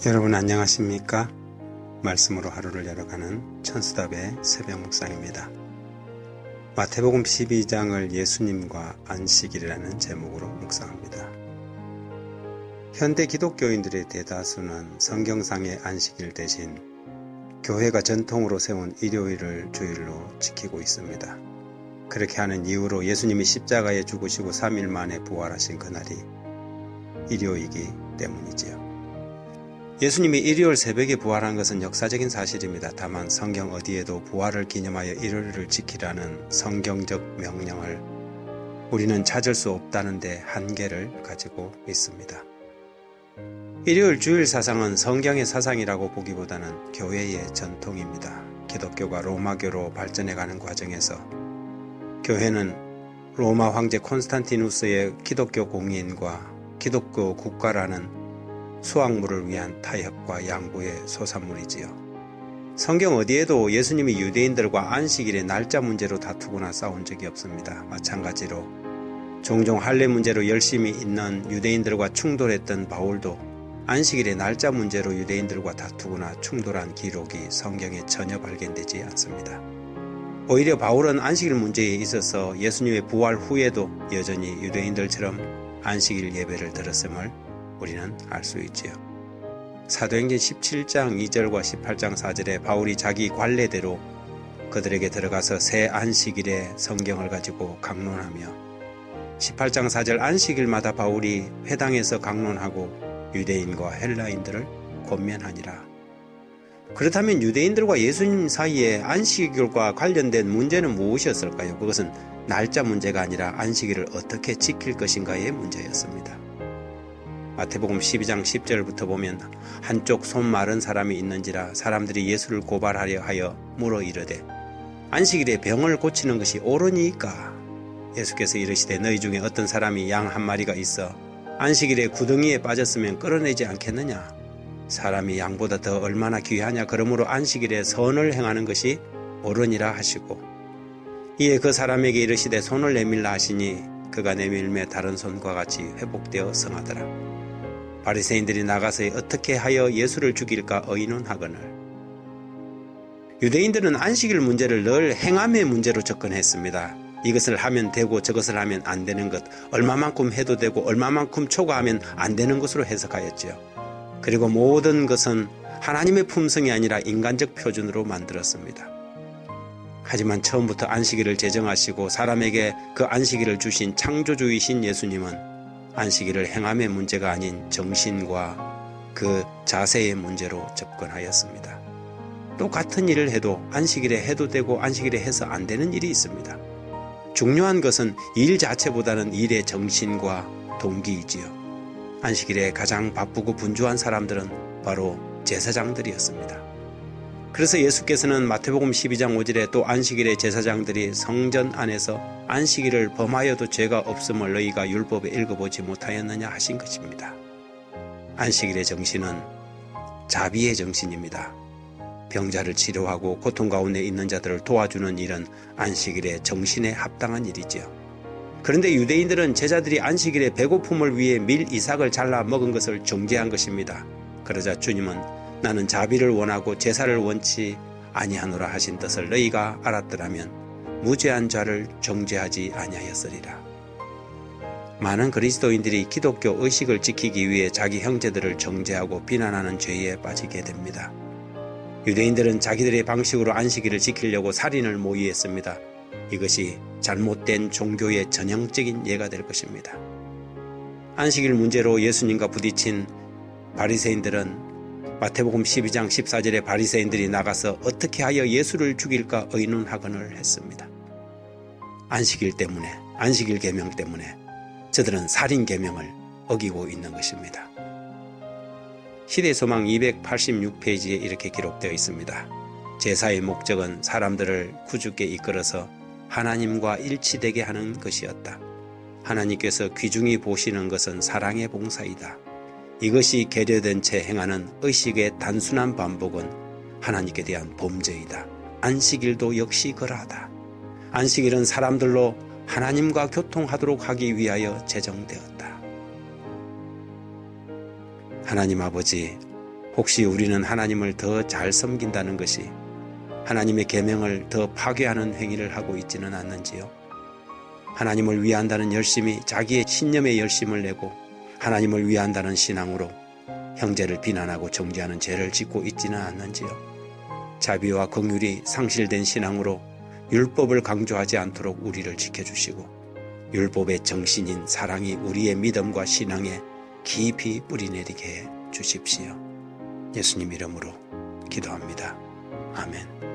여러분 안녕하십니까? 말씀으로 하루를 열어가는 천수답의 새벽 묵상입니다. 마태복음 12장을 예수님과 안식일이라는 제목으로 묵상합니다. 현대 기독교인들의 대다수는 성경상의 안식일 대신 교회가 전통으로 세운 일요일을 주일로 지키고 있습니다. 그렇게 하는 이유로 예수님이 십자가에 죽으시고 3일 만에 부활하신 그날이 일요이기 때문이지요. 예수님이 일요일 새벽에 부활한 것은 역사적인 사실입니다. 다만 성경 어디에도 부활을 기념하여 일요일을 지키라는 성경적 명령을 우리는 찾을 수 없다는 데 한계를 가지고 있습니다. 일요일 주일 사상은 성경의 사상이라고 보기보다는 교회의 전통입니다. 기독교가 로마교로 발전해가는 과정에서 교회는 로마 황제 콘스탄티누스의 기독교 공인과 기독교 국가라는 수확물을 위한 타협과 양보의 소산물이지요. 성경 어디에도 예수님이 유대인들과 안식일의 날짜 문제로 다투거나 싸운 적이 없습니다. 마찬가지로 종종 할례 문제로 열심히 있는 유대인들과 충돌했던 바울도 안식일의 날짜 문제로 유대인들과 다투거나 충돌한 기록이 성경에 전혀 발견되지 않습니다. 오히려 바울은 안식일 문제에 있어서 예수님의 부활 후에도 여전히 유대인들처럼 안식일 예배를 드렸음을 우리는 알 수 있지요. 사도행전 17장 2절과 18장 4절에 바울이 자기 관례대로 그들에게 들어가서 새 안식일에 성경을 가지고 강론하며 18장 4절 안식일마다 바울이 회당에서 강론하고 유대인과 헬라인들을 권면하니라. 그렇다면 유대인들과 예수님 사이에 안식일과 관련된 문제는 무엇이었을까요? 그것은 날짜 문제가 아니라 안식일을 어떻게 지킬 것인가의 문제였습니다. 마태복음 12장 10절부터 보면 한쪽 손 마른 사람이 있는지라 사람들이 예수를 고발하려 하여 물어 이르되 안식일에 병을 고치는 것이 옳으니까? 예수께서 이르시되 너희 중에 어떤 사람이 양 한 마리가 있어 안식일에 구덩이에 빠졌으면 끌어내지 않겠느냐? 사람이 양보다 더 얼마나 귀하냐? 그러므로 안식일에 선을 행하는 것이 옳으니라 하시고 이에 그 사람에게 이르시되 손을 내밀라 하시니 그가 내밀매 다른 손과 같이 회복되어 성하더라. 바리새인들이 나가서 어떻게 하여 예수를 죽일까 의논하거늘. 유대인들은 안식일 문제를 늘 행함의 문제로 접근했습니다. 이것을 하면 되고 저것을 하면 안 되는 것, 얼마만큼 해도 되고 얼마만큼 초과하면 안 되는 것으로 해석하였지요. 그리고 모든 것은 하나님의 품성이 아니라 인간적 표준으로 만들었습니다. 하지만 처음부터 안식일을 제정하시고 사람에게 그 안식일을 주신 창조주이신 예수님은 안식일을 행함의 문제가 아닌 정신과 그 자세의 문제로 접근하였습니다. 똑같은 일을 해도 안식일에 해도 되고 안식일에 해서 안 되는 일이 있습니다. 중요한 것은 일 자체보다는 일의 정신과 동기이지요. 안식일에 가장 바쁘고 분주한 사람들은 바로 제사장들이었습니다. 그래서 예수께서는 마태복음 12장 5절에 또 안식일에 제사장들이 성전 안에서 안식일을 범하여도 죄가 없음을 너희가 율법에 읽어보지 못하였느냐 하신 것입니다. 안식일의 정신은 자비의 정신입니다. 병자를 치료하고 고통 가운데 있는 자들을 도와주는 일은 안식일의 정신에 합당한 일이지요. 그런데 유대인들은 제자들이 안식일에 배고픔을 위해 밀 이삭을 잘라 먹은 것을 정죄한 것입니다. 그러자 주님은 나는 자비를 원하고 제사를 원치 아니하노라 하신 뜻을 너희가 알았더라면 무죄한 자를 정죄하지 아니하였으리라. 많은 그리스도인들이 기독교 의식을 지키기 위해 자기 형제들을 정죄하고 비난하는 죄에 빠지게 됩니다. 유대인들은 자기들의 방식으로 안식일을 지키려고 살인을 모의했습니다. 이것이 잘못된 종교의 전형적인 예가 될 것입니다. 안식일 문제로 예수님과 부딪힌 바리새인들은 마태복음 12장 14절에 바리새인들이 나가서 어떻게 하여 예수를 죽일까 의논하거늘 했습니다. 안식일 때문에, 안식일 계명 때문에 저들은 살인 계명을 어기고 있는 것입니다. 시대소망 286페이지에 이렇게 기록되어 있습니다. 제사의 목적은 사람들을 구주께 이끌어서 하나님과 일치되게 하는 것이었다. 하나님께서 귀중히 보시는 것은 사랑의 봉사이다. 이것이 계려된 채 행하는 의식의 단순한 반복은 하나님께 대한 범죄이다. 안식일도 역시 그러하다. 안식일은 사람들로 하나님과 교통하도록 하기 위하여 제정되었다. 하나님 아버지, 혹시 우리는 하나님을 더 잘 섬긴다는 것이 하나님의 계명을 더 파괴하는 행위를 하고 있지는 않는지요? 하나님을 위한다는 열심이 자기의 신념에 열심을 내고 하나님을 위한다는 신앙으로 형제를 비난하고 정죄하는 죄를 짓고 있지는 않는지요? 자비와 긍휼이 상실된 신앙으로 율법을 강조하지 않도록 우리를 지켜주시고 율법의 정신인 사랑이 우리의 믿음과 신앙에 깊이 뿌리내리게 해 주십시오. 예수님 이름으로 기도합니다. 아멘.